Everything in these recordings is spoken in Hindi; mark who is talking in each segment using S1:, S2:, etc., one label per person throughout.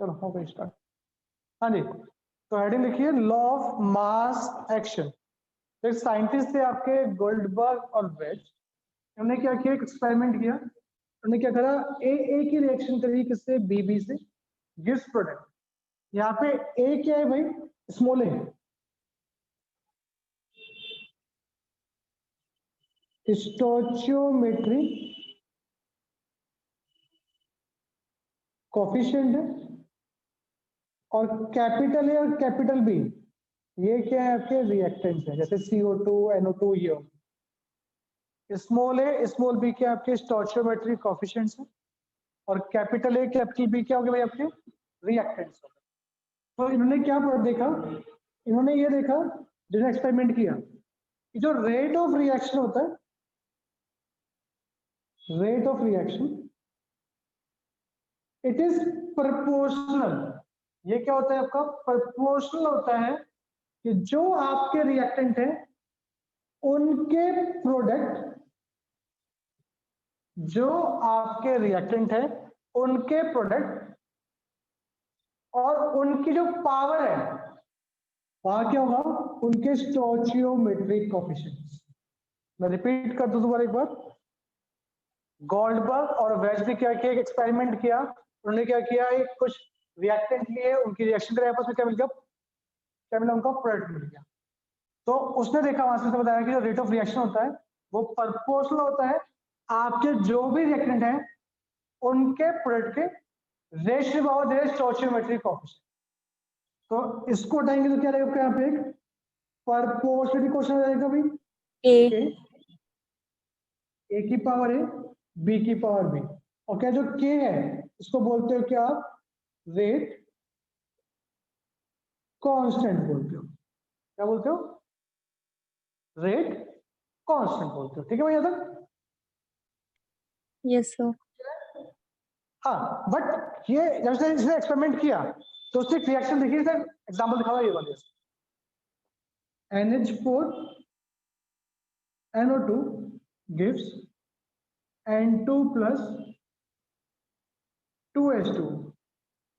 S1: चलो हो गई स्टार्ट। हाँ जी, तो हेडिंग लिखिए लॉ ऑफ मास एक्शन। तो एक साइंटिस्ट थे आपके गोल्डबर्ग और वेज। उन्होंने क्या किया, एक एक्सपेरिमेंट किया। उन्होंने क्या करा, ए की रिएक्शन करी किससे, बी से, गिव्स प्रोडक्ट। यहाँ पे ए क्या है भाई, स्मॉल ए, स्टोचियोमेट्री कोफिशिएंट है, और कैपिटल ए और कैपिटल बी ये क्या है आपके रिएक्टेंट्स है, जैसे CO2 NO2 ये हो। स्मॉल ए स्मॉल बी के आपके स्टोचियोमेट्री कोफिशिएंट्स है, और कैपिटल ए कैपिटल बी क्या हो गए भाई आपके रिएक्टेंट्स हो गए। तो इन्होंने क्या देखा, इन्होंने ये देखा जिन्होंने एक्सपेरिमेंट किया कि जो रेट ऑफ रिएक्शन होता है, rate of reaction it is proportional. ये क्या होता है आपका, प्रोपोर्शनल होता है कि जो आपके रिएक्टेंट है उनके प्रोडक्ट, जो आपके रिएक्टेंट है उनके प्रोडक्ट और उनकी जो पावर है, वहां क्या होगा, उनके स्टोचियोमेट्रिक कोफिशिएंट्स। मैं रिपीट कर दूं दोबारा एक बार। गोल्डबर्ग और वेज ने क्या किया, एक एक्सपेरिमेंट किया। उन्होंने क्या किया, एक कुछ रिएक्टेंट लिए, उनकी रिएक्शन करे, आपस में क्या मिल गया, क्या मिला, उनका प्रोडक्ट मिल गया। तो उसने देखा, वहां से बताया कि जो रेट ऑफ रिएक्शन होता है वो प्रोपोर्शनल होता है आपके जो भी रिएक्टेंट हैं उनके प्रोडक्ट के रेशियो पावर देयर स्टोचियोमेट्रिक कोफिशिएंट। तो इसको उठाएंगे तो क्या रहेगा यहाँ पे, एक प्रोपोर्शनलिटी क्वेश्चन रहेगा भाई। ए की पावर ए, बी की पावर बी, और क्या जो के है इसको बोलते हो क्या आप, रेट कांस्टेंट बोलते हो। क्या बोलते हो, रेट कांस्टेंट बोलते हो। ठीक है भाई, यहाँ तक?
S2: Yes sir.
S1: हाँ, बट ये जब से इसने एक्सपेरिमेंट किया तो उसने एक रिएक्शन देखी, सर एग्जांपल दिखाओ ये वाले। NH4 NO2 gives N2 plus 2H2।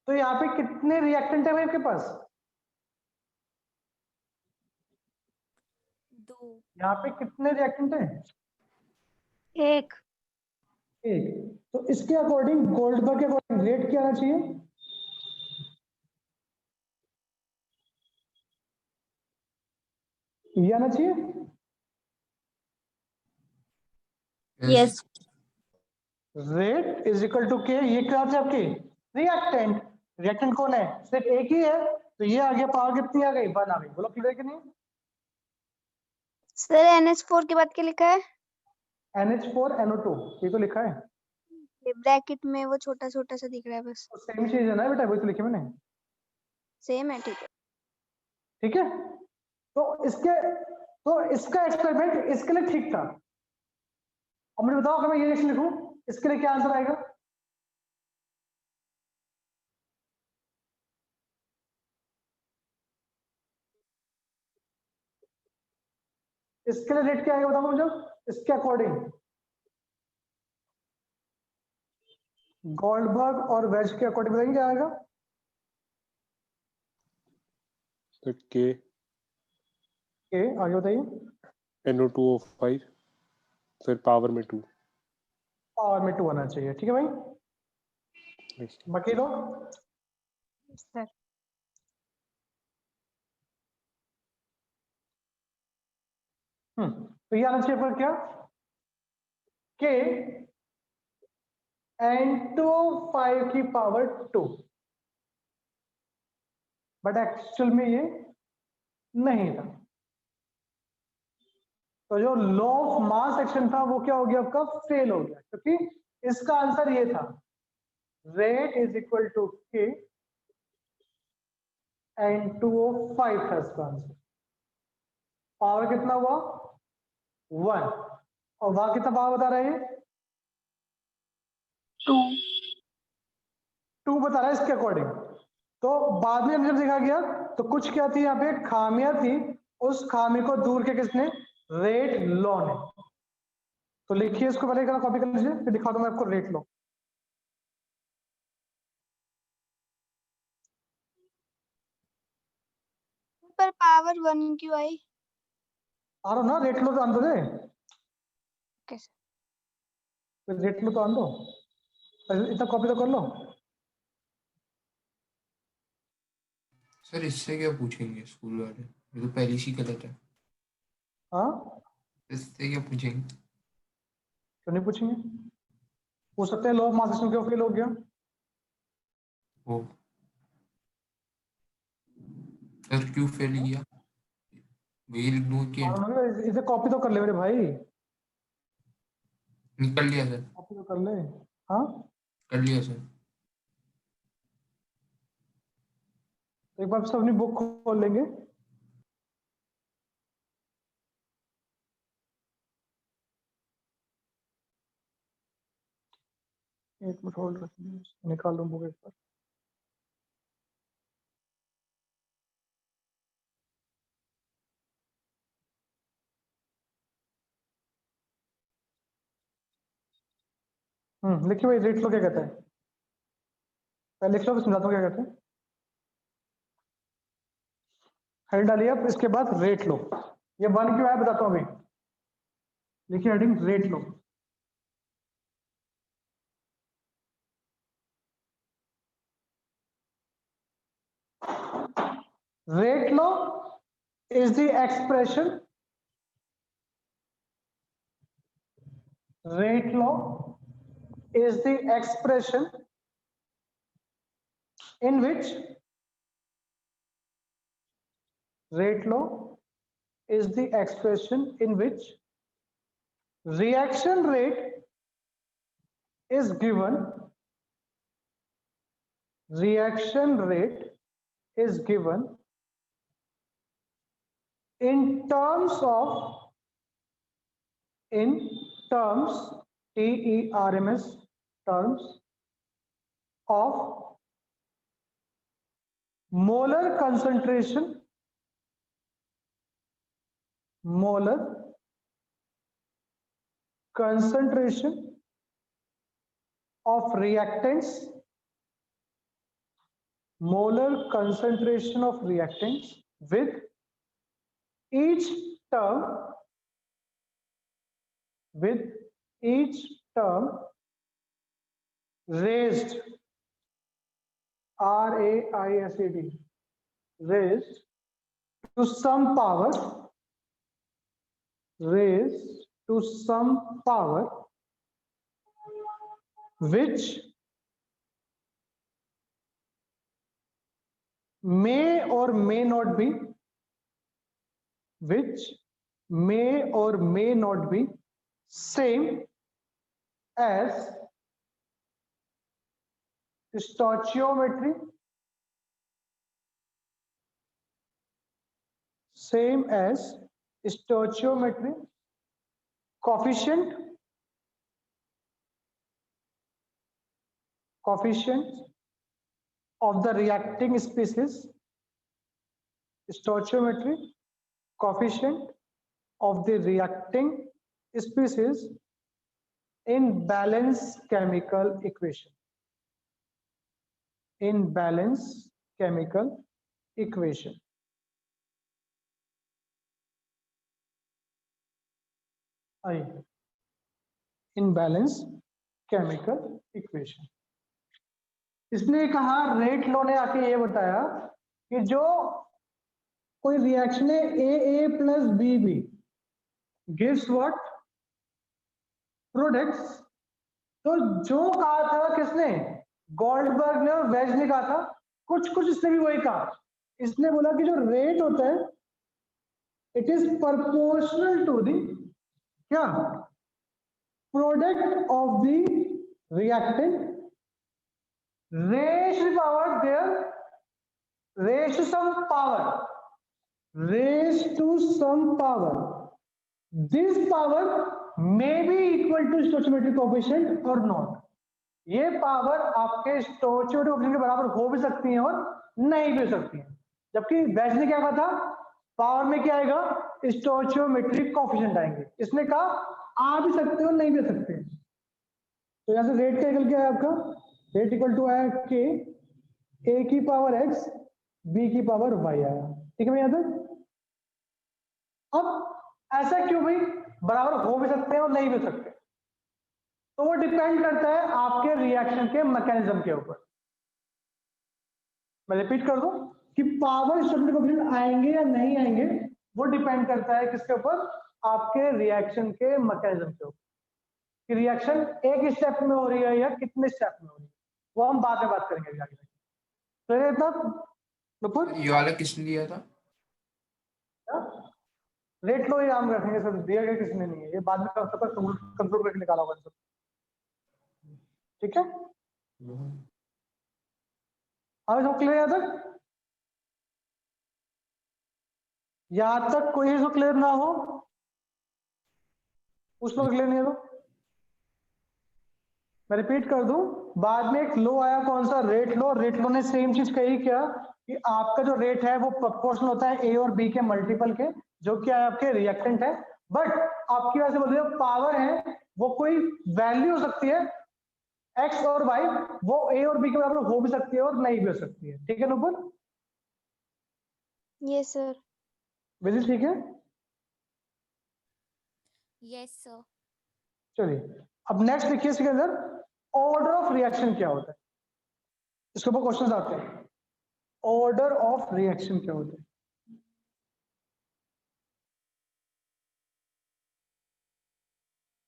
S1: तो यहाँ पे कितने रिएक्टेंट है भाई आपके पास,
S2: दो।
S1: यहाँ पे कितने रिएक्टेंट है,
S2: एक।
S1: एक। तो इसके अकॉर्डिंग, गोल्डबर्ग के अकॉर्डिंग रेट क्या आना चाहिए, ये आना चाहिए।
S2: Yes.
S1: Rate is equal to K, ये क्या है आपके रिएक्टेंट। रिएक्टेंट कौन है, सिर्फ एक ही है, तो ये आ गया, पावर कितनी आ गई, 1 आ गई। बोलो क्लियर कि नहीं।
S2: सर NH4 के बाद क्या लिखा है,
S1: NH4 NO2 ये तो लिखा है,
S2: ये ब्रैकेट में वो छोटा छोटा सा दिख रहा है बस।
S1: सेम चीज है ना बेटा, वही तो लिखी मैंने।
S2: सेम है, ठीक है।
S1: ठीक है, तो इसका एक्सपेरिमेंट इसके लिए ठीक था। अब मुझे बताओ, अगर मैं ये रिएक्शन लिखूं इसके लिए क्या आंसर आएगा, इसके लिए रेट क्या आएगा बताओ मुझे, इसके अकॉर्डिंग। गोल्डबर्ग और वेज के अकॉर्डिंग बताएंगे क्या आएगा।
S3: के
S1: आगे बताइए।
S3: NO2O5 फिर पावर में 2।
S1: पावर में 2 आना चाहिए। ठीक है भाई, बाकी लोग
S2: सर
S1: तो ये आना चाहिए पर क्या, के N2O5 की पावर 2, बट एक्चुअल में ये नहीं था। तो जो लॉ ऑफ मास एक्शन था वो क्या हो गया आपका, फेल हो गया, क्योंकि इसका आंसर ये था, रेट इज इक्वल टू के N2O5 था इसका आंसर। पावर कितना हुआ, 1, और वहां कितना पावर बता रहे हैं, 2 बता रहा है इसके अकॉर्डिंग। तो बाद में जब देखा गया तो कुछ क्या थी, यहाँ पे खामियां थी, उस खामी को दूर किया किसने, रेट लॉ ने। तो लिखिए इसको, पहले कॉपी कर लीजिए, फिर दिखा दूं मैं आपको रेट लॉ।
S2: पर पावर 1 क्यों आई?
S1: आ रहा ना, रेट लो तो आन दो दे,
S2: कैसे?
S1: रेट लो तो आन दो, इतना कॉपी तो कर लो।
S4: सर इससे क्या पूछेंगे स्कूल वाले, ये तो पहली सी गलत है।
S1: हाँ,
S4: इससे क्या पूछेंगे?
S1: क्यों नहीं पूछेंगे? पूछ सकते हैं, लो मास सिस्टम क्यों फेल हो गया?
S4: वो सर क्यों फेल किया, वही लिख दूंगा कि
S1: इसे कॉपी तो कर ले मेरे भाई,
S4: निकल लिया सर,
S1: कॉपी तो कर ले। हाँ,
S4: कर लिया सर।
S1: एक बार सब अपनी बुक खोल लेंगे। एक मिनट होल्ड रखिए, निकाल लूँ बुक एक बार। लिखिए भाई, रेट लो क्या कहता है, पहले लिख लो, समझाता हूँ क्या कहते हैं। हेड डालिए आप, इसके बाद रेट लो, ये बन क्यों है बताता हूँ अभी। लिखिए heading rate low. Rate law is the expression. Rate law is the expression in which rate law is the expression in which reaction rate is given. Reaction rate is given in terms of TERMS terms of molar concentration, molar concentration of reactants, molar concentration of reactants with each term raised, RAISED, raised to some power, raised to some power which may or may not be, which may or may not be same as stoichiometry, same as stoichiometry, coefficient of the reacting species, stoichiometry, coefficient of the reacting species in balance chemical equation, in balance chemical equation. In balance chemical equation. इसने कहा, रेट लॉ ने आके ये बताया कि जो कोई रिएक्शन है AA plus BB gives what, products. तो जो कहा था किसने, गोल्डबर्ग ने और वेज ने कहा था, कुछ कुछ इसने भी वही कहा। इसने बोला कि जो रेट होता है it is proportional to the क्या, product of the reactant raised to power there, raised to some power, raised to some power. This power may be equal to stoichiometric coefficient or not. ये पावर आपके स्टोइचियोमेट्रिक कोएफिशिएंट के बराबर हो भी सकती है और नहीं भी हो सकती है। जबकि वेज ने क्या कहा था, पावर में क्या आएगा, स्टोइचियोमेट्रिक कोएफिशिएंट आएंगे। इसने कहा आ भी सकते हो नहीं भी हो सकते। तो यहां से रेट का निकल क्या है आपका, रेट इक्वल टू आया के A की पावर x B की पावर y आया। ठीक है भैया? अब ऐसा क्यों भाई? बराबर हो भी सकते हैं और नहीं भी सकते, तो वो डिपेंड करता है आपके रिएक्शन के मैकेनिज्म के ऊपर। मैं रिपीट कर दूं कि पावर स्टेबिलिटी कोएफिशिएंट आएंगे या नहीं आएंगे, वो डिपेंड करता है किसके ऊपर? आपके रिएक्शन के मैकेनिज्म के ऊपर, कि रिएक्शन एक स्टेप में हो रही है या कितने स्टेप में हो रही है, वो हम बाद में बात करेंगे आगे। तो इतना नुपुर
S4: ये वाला किसने दिया था?
S1: रेट लो, ये आम रखेंगे सर, दिया गया किसी ने नहीं है, ये बाद में कंक्लूड करके निकाला होगा सर। ठीक है, अब इसको क्लियर है तक? यहां तक कोई इसको क्लियर ना हो, उस लोग क्लियर नहीं है तो मैं रिपीट कर दूं। बाद में एक लो आया, कौन सा? रेट लो। रेट लो ने सेम चीज कही क्या? कि आपका जो रेट है वो प्रोपोर्शनल होता है ए और बी के मल्टीपल के, जो क्या है आपके रिएक्टेंट है। बट आपकी वजह से बोल रहे हो पावर है, वो कोई वैल्यू हो सकती है एक्स और वाई, वो ए और बी के बराबर हो भी सकती है और नहीं भी हो सकती है। ठीक है नुपुर?
S2: Yes sir.
S1: विजिट ठीक है?
S5: Yes sir.
S1: चलिए अब नेक्स्ट देखिए, इसके अंदर ऑर्डर ऑफ रिएक्शन क्या होता है, इसके ऊपर क्वेश्चन आते हैं। ऑर्डर ऑफ रिएक्शन क्या होता है?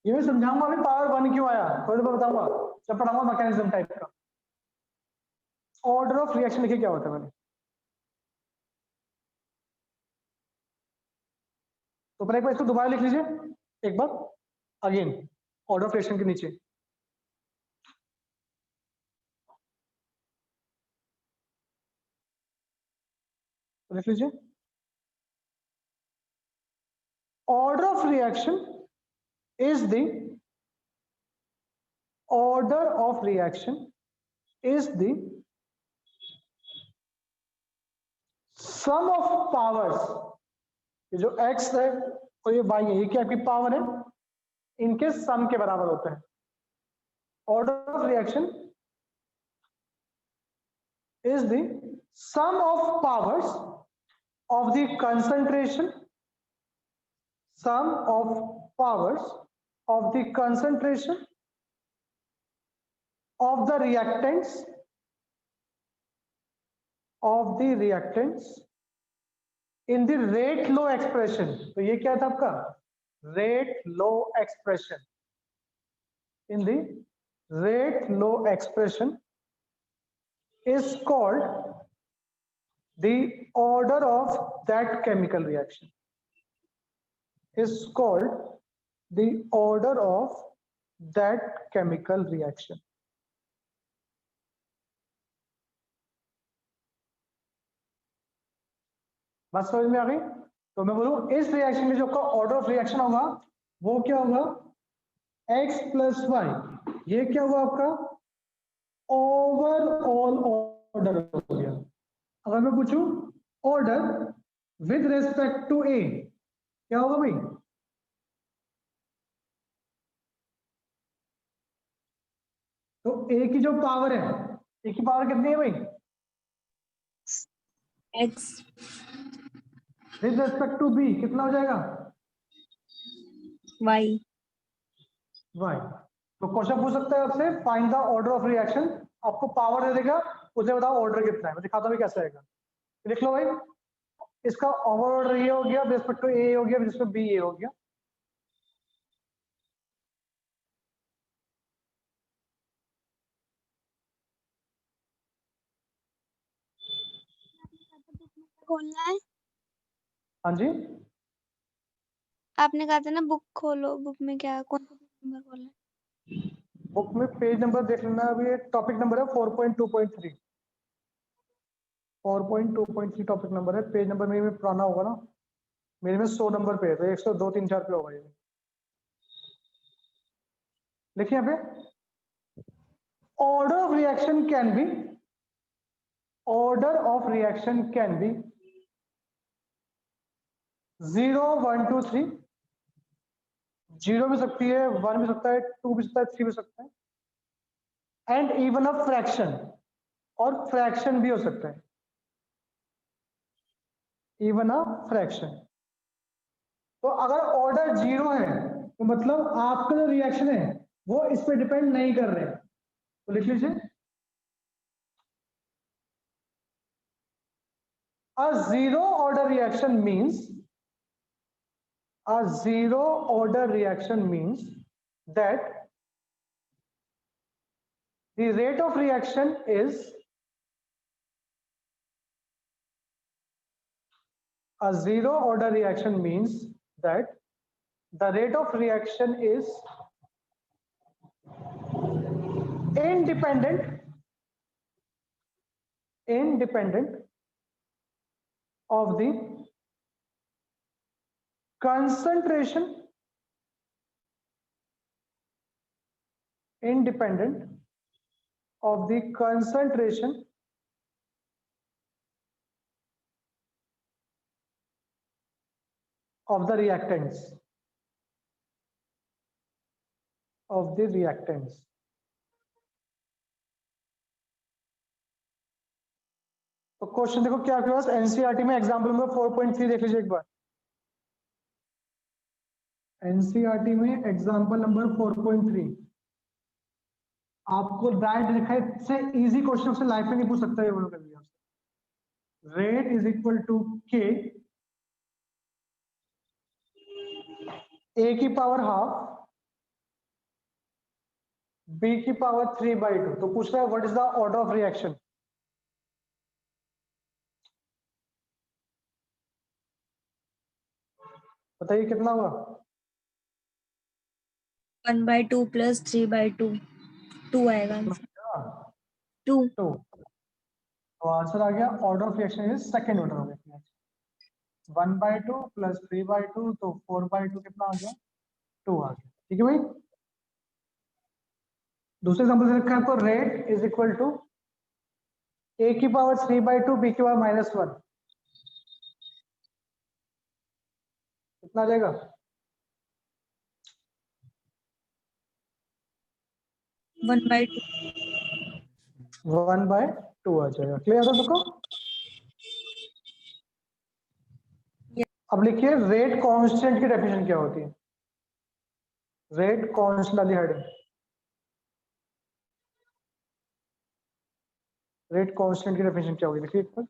S1: ये मैं समझाऊंगा अभी पावर 1 क्यों आया, थोड़ी देर बताऊंगा जब पढ़ाऊंगा मैकेनिज्म टाइप का। ऑर्डर ऑफ रिएक्शन देखिए क्या होता है। मैंने तो पहले एक बार इसको दोबारा लिख लीजिए, एक बार अगेन ऑर्डर ऑफ रिएक्शन के नीचे लिख लीजिए, order of reaction is the order of reaction is the sum of powers। ये जो x है और ये y है, ये क्या आपकी पावर है, इनके सम के बराबर होता है। Order of reaction is the sum of powers of the concentration, sum of powers of the concentration of the reactants in the rate law expression। तो ये क्या था आपका? rate law expression। in the rate law expression is called the order of that chemical reaction, is called the order of that chemical reaction। बात समझ में आ गई? तो मैं बोलूं इस रिएक्शन में जो का ऑर्डर ऑफ रिएक्शन होगा वो क्या होगा? x plus Y. ये क्या हुआ आपका? ओवरऑल ऑर्डर हो गया। अगर मैं पूछूं ऑर्डर विद रेस्पेक्ट टू ए, क्या होगा भाई? तो ए की जो पावर है, ए की पावर कितनी है भाई?
S5: X.
S1: With respect to B कितना हो जाएगा?
S5: वाई।
S1: वाई। तो क्वेश्चन पूछ सकता है आपसे find the order of reaction, आपको पावर दे देगा, उसे बताओ ऑर्डर कितना है। मैं दिखाता हूँ कैसे आएगा। लिख लो भाई, इसका ओवर ऑर्डर ये हो गया, विद रिस्पेक्ट टू ए हो गया, विद रिस्पेक्ट टू बी ये हो गया।
S2: खोलना है?
S1: हाँ जी,
S2: आपने कहा था ना बुक खोलो, बुक में क्या कौन सा नंबर खोलना है?
S1: बुक में पेज नंबर देख लेना। अभी टॉपिक नंबर है 4.2.3, 4.2.3 टॉपिक नंबर है। पेज नंबर मेरे में पुराना होगा ना, मेरे में 100 नंबर पे है, तो 102, 3, 4 पे होगा ये। देखिए यहाँ पे order of reaction can be, order of reaction can be 0, 1, 2, 3। 0 भी सकती है, 1 भी सकता है, 2 भी सकता है, 3 भी सकता है, एंड इवन अ फ्रैक्शन, और फ्रैक्शन भी हो सकता है। Even a fraction. तो अगर ऑर्डर 0 है तो मतलब आपका जो रिएक्शन है वो इस पे डिपेंड नहीं कर रहे, तो लिख लीजिए a zero order reaction means that the rate of reaction is a zero order reaction means that the rate of reaction is independent of the concentration of the reactants तो क्वेश्चन देखो क्या आपके पास एनसीईआरटी में एग्जांपल नंबर 4.3 देख लीजिए एक बार। एनसीईआरटी में एग्जांपल नंबर 4.3 आपको डायरेक्ट लिखा है, इससे इजी क्वेश्चन से लाइफ में नहीं पूछ सकता ये बोलो कभी आपसे। रेट इज इक्वल टू के ए की पावर हाफ बी की पावर 3/2। तो पूछ रहा है what is the order of reaction. बताइए कितना हुआ।
S5: 1/2 प्लस 3/2 2 आएगा आंसर। 2
S1: तो आंसर आ गया order of reaction is second order हो गया। 1/2 प्लस 3/2 तो 4/2 कितना आ गया 2 आ गया। ठीक है भाई। दूसरे एग्जांपल से रखा है आपको रेट इज इक्वल टू ए की पावर 3/2 बी की पावर -1 कितना आ जाएगा
S5: 1/2
S1: 1/2 आ जाएगा। क्लियर था सबको। अब लिखिए रेट कांस्टेंट की डेफिनेशन क्या होती है। रेट कांस्टेंट वाली हेडिंग, रेट कांस्टेंट की डेफिनेशन क्या होगी लिखिए एक बार।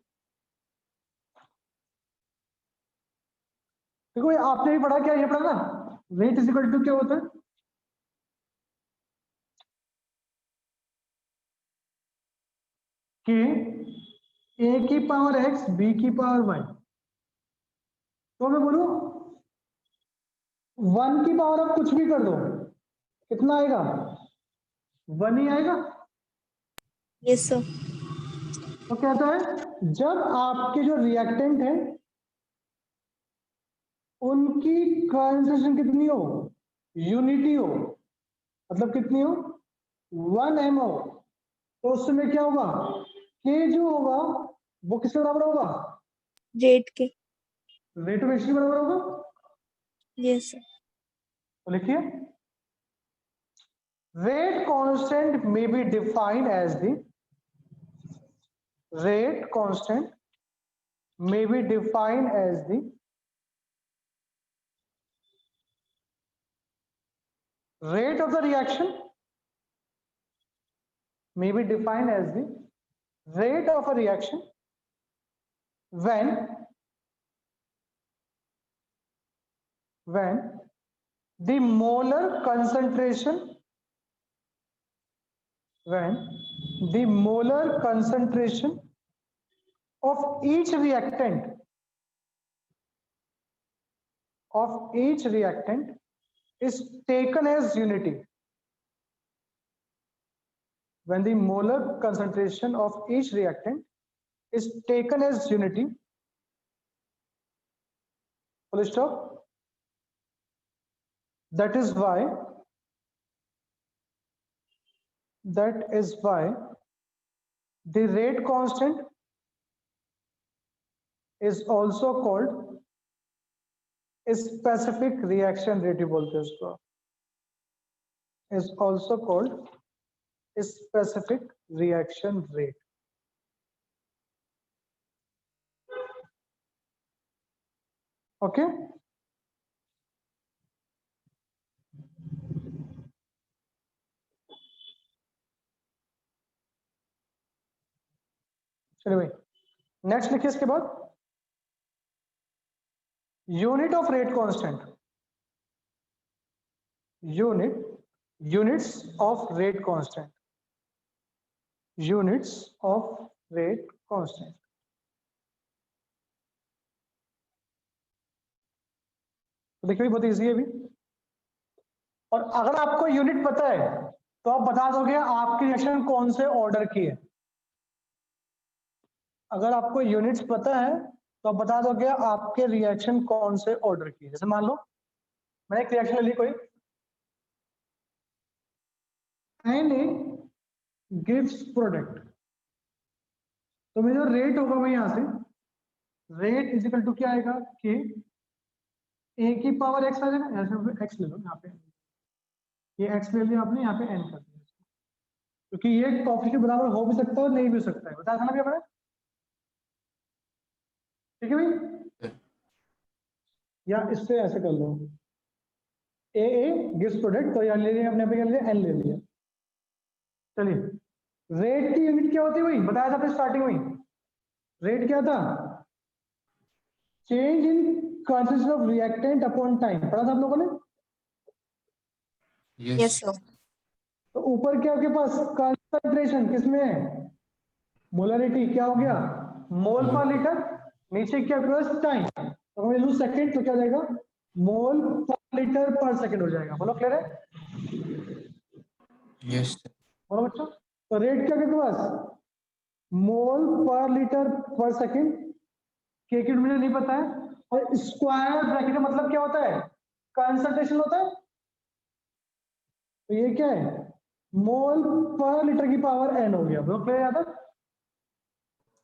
S1: देखो आपने भी पढ़ा, क्या ये पढ़ा ना, रेट इज इक्वल टू क्या होता है कि ए की पावर एक्स बी की पावर वाई। तो मैं बोलूं 1 की पावर आप कुछ भी कर दो कितना आएगा 1 ही आएगा।
S5: Yes sir.
S1: तो कहता है जब आपके जो रिएक्टेंट है उनकी कंसंट्रेशन कितनी हो यूनिटी हो, मतलब कितनी हो 1 mO, तो उस समय क्या होगा के जो होगा वो किसके बराबर होगा
S5: रेट के।
S1: रेट ऑफ एक्शन बराबर होगा।
S5: Yes sir.
S1: तो लिखिए rate constant may be defined as the rate constant may be defined as the rate of the reaction may be defined as the rate of a reaction when the molar concentration of each reactant is taken as unity. When the molar concentration of each reactant is taken as unity, full stop. That is why the rate constant is also called specific reaction rate बोलते हैं उसको, is also called specific reaction rate। Okay चलिए भाई नेक्स्ट लिखिए इसके बाद unit of rate constant units of rate constant units of rate constant तो देखिए बहुत इजी है अभी और अगर आपको यूनिट पता है तो आप बता दोगे आपकी रिएक्शन कौन से ऑर्डर की है अगर आपको यूनिट्स पता है तो आप बता दोगे आपके रिएक्शन कौन से ऑर्डर की है जैसे मान लो मैंने एक रिएक्शन ले ली कोई Na gives प्रोडक्ट तो मेरा जो रेट होगा मैं यहां से रेट इज इक्वल टू क्या आएगा के ए की पावर एक्स आ जाएगा ऐसे एक्स ले लो यहाँ पे ये एक्स ले लिया आपने यहाँ पे एन कर दिया क्योंकि ये कॉफी के बराबर हो भी सकता है और नहीं भी सकता है बताया था ना भैया मैंने ठीक है भाई या इससे ऐसे कर लो ए गिव्स प्रोडक्ट तो यहाँ ले लिया अपने पे कर लिया एन ले लिया चलिए रेट की यूनिट क्या होती है भाई बताया था आपने स्टार्टिंग में रेट क्या था change in consistency of reactant upon time पढ़ा था आप लोगों ने
S5: Yes, sir.
S1: तो ऊपर क्या आपके पास कंसंट्रेशन किसमें है मोलरिटी क्या हो गया मोल पर लीटर नीचे क्या प्लस टाइम तो मैं लूँ सेकंड तो क्या हो जाएगा मोल पर लीटर पर सेकंड हो जाएगा बोलो क्लियर है
S4: यस
S1: बोलो बच्चों तो रेट क्या आपके पास मोल पर लीटर पर सेकंड के की मुझे नहीं पता है और स्क्वायर ब्रैकेट का मतलब क्या होता है कंसंट्रेशन होता है तो ये क्या है मोल पर लीटर की पावर एन हो गया बोलो क्लियर आता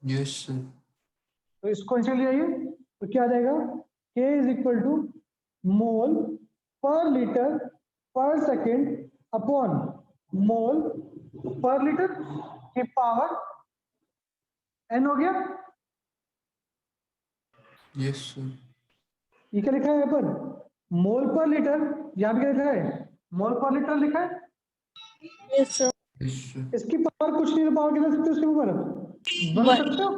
S4: यस
S1: तो इसको नीचे ले आइए तो क्या आ जाएगा K is equal to mole पर लीटर पर सेकेंड अपॉन मोल पर लीटर की पावर n हो गया
S4: यस
S1: ये क्या लिखा है यहाँ पर मोल पर लीटर यहाँ पे क्या लिखा है मोल पर लीटर लिखा है
S5: Yes, sir.
S1: इसकी पावर कुछ नहीं पावर कितना सकते हो इसके ऊपर बन
S5: One.
S1: सकते हो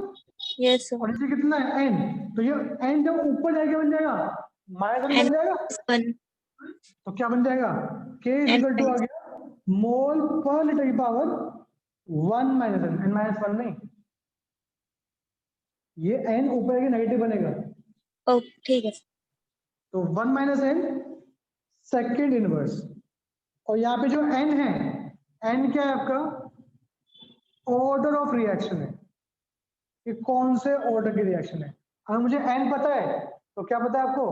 S5: Yes, sir.
S1: और नीचे कितना है n तो ये n जब ऊपर जाएगा बन जाएगा माइनस बन जाएगा
S5: One.
S1: तो क्या बन जाएगा K इज इक्वल टू आ गया मोल पर लीटर की पावर 1 माइनस एन माइनस 1 नहीं ये n ऊपर के नेगेटिव बनेगा
S5: Oh, ठीक है.
S1: तो 1 माइनस एन सेकेंड इनवर्स और यहाँ पे जो n है n क्या है आपका ऑर्डर ऑफ रिएक्शन है कि कौन से ऑर्डर की रिएक्शन है अगर मुझे n पता है तो क्या पता है आपको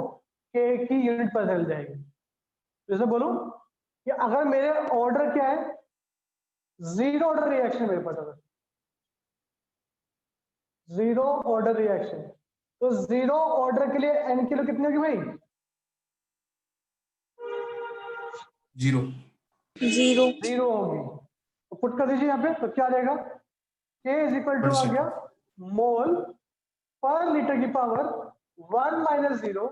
S1: k की यूनिट पता चल जाएगी जैसे बोलो कि अगर मेरे ऑर्डर क्या है जीरो ऑर्डर रिएक्शन मेरे पास अगर जीरो ऑर्डर रिएक्शन तो जीरो ऑर्डर के लिए n की कितनी होगी भाई
S4: जीरो
S5: Zero.
S1: जीरो होगी तो पुट कर दीजिए यहाँ पे तो क्या आ जाएगा K इज इक्वल टू आ गया मोल पर लीटर की पावर 1 माइनस जीरो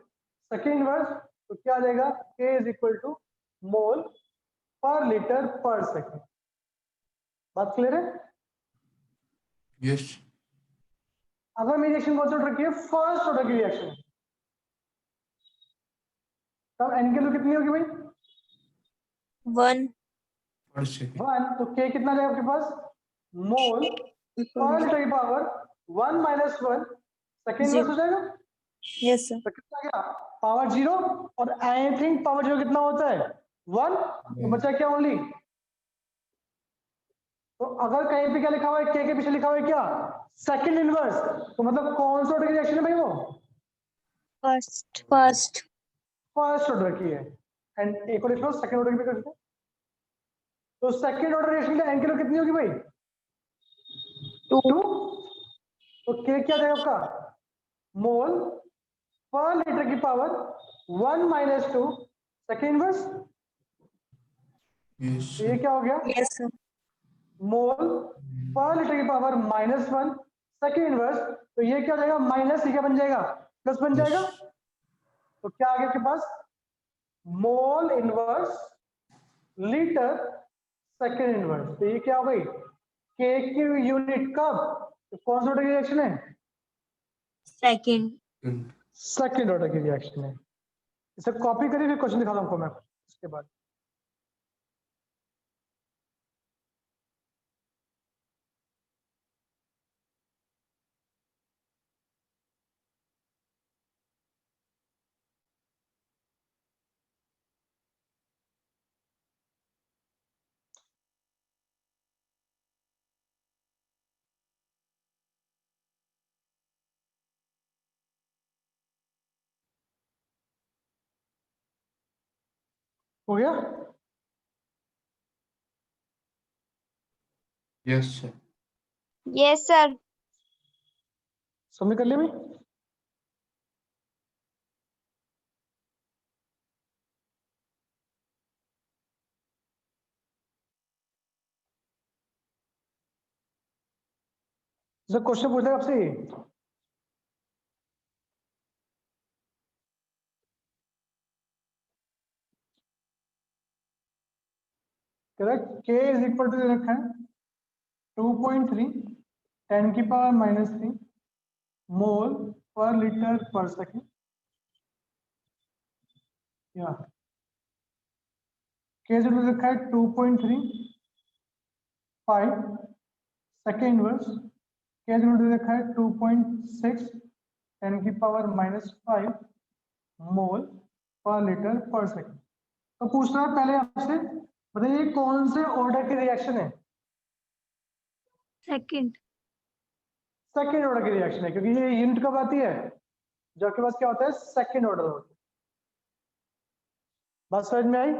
S1: सेकेंड वर्स तो क्या आ जाएगा K is equal to mole पर लीटर पर सेकेंड बात क्लियर है
S4: यस
S1: अगर मेरी रिएक्शन कौन सा ऑर्डर की है फर्स्ट ऑर्डर की रिएक्शन तब n की वैल्यू कितनी होगी भाई
S5: One.
S4: पर सेकंड
S1: 1 तो K कितना जाएगा आपके पास मोल पर लीटर की पावर 1 माइनस 1 सेकेंड वर्स हो जाएगा
S5: Yes, sir.
S1: तो कितना गया पावर जीरो और आई थिंक पावर जीरो कितना होता है 1 तो बचा क्या ओनली तो अगर कहीं पे क्या लिखा हुआ है K के पीछे लिखा हुआ है क्या सेकंड इनवर्स तो मतलब कौन सा ऑर्डर की रिएक्शन है भाई वो
S5: First. First.
S1: फर्स्ट ऑर्डर की है एंड एक और लिख लो सेकंड ऑर्डर की भी कर दो तो सेकंड ऑर्डर रिएक्शन का एन की कितनी होगी भाई
S5: Two.
S1: 2 तो K क्या जाएगा आपका मोल पर लीटर की power 1 minus 2 second inverse
S4: yes
S1: तो ये क्या हो गया
S5: Yes, sir.
S1: मोल पर लीटर की पावर माइनस 1 सेकेंड इनवर्स तो ये क्या हो जाएगा माइनस ये क्या बन जाएगा प्लस बन जाएगा तो क्या आ गया आपके पास, mole inverse litre second inverse. तो ये क्या हो गई, के की यूनिट कब, तो कौन सा ऑर्डर की रिएक्शन है,
S5: सेकंड।
S1: सेकेंड ऑर्डर की रिएक्शन है। इसे कॉपी करिए, फिर क्वेश्चन दिखाता हूं आपको मैं इसके बाद। हो गया,
S4: यस सर।
S2: Yes sir.
S1: सबने कर लिया भाई। सर क्वेश्चन पूछ रहे हैं आपसे, के इज इक्वल टू रखा है 2.3 10 की पावर -3 मोल पर लीटर पर सेकेंड, या के इज इक्वल रखा है 2.3 5 सेकेंड इनवर्स, के इज इक्वल रखा है 2.6 10 की पावर -5 मोल पर लीटर पर सेकेंड। तो पूछना है पहले आपसे, बताइए कौन से ऑर्डर की रिएक्शन है,
S5: सेकंड।
S1: सेकेंड ऑर्डर की रिएक्शन है, क्योंकि ये यूनिट कब आती है, जो आपके पास क्या होता है, सेकेंड ऑर्डर होता है। बात समझ में आई,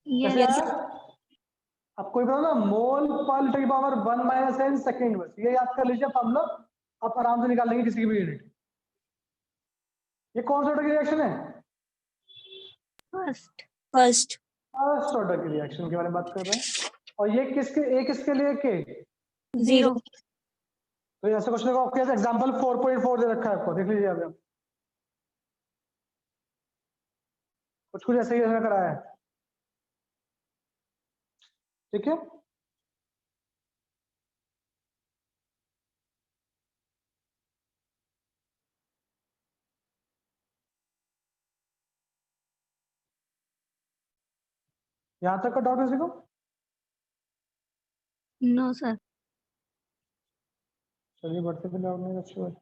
S1: कैसे
S5: यस
S1: आया, अब कोई पता ना, मोल पर लीटर की पावर 1 - n सेकेंड इनवर्स, ये याद कर लीजिए फॉर्मूला, आप आराम से निकाल लेंगे किसी की भी यूनिट। ये कौन सा ऑर्डर की रिएक्शन है,
S5: फर्स्ट।
S1: फर्स्ट ऑर्डर की रिएक्शन के बारे में बात कर रहे हैं। और ये किसके लिए के,
S5: जीरो।
S1: तो ऐसा क्वेश्चन को आपके एग्जांपल 4.4 दे रखा है आपको, देख लीजिए आप कुछ ऐसा ही ऐसा कराया है, ठीक है। यहां तक का डाउट किसी को,
S5: नो सर।
S1: चलिए बढ़ते फिर डाउट नहीं, अच्छी बात।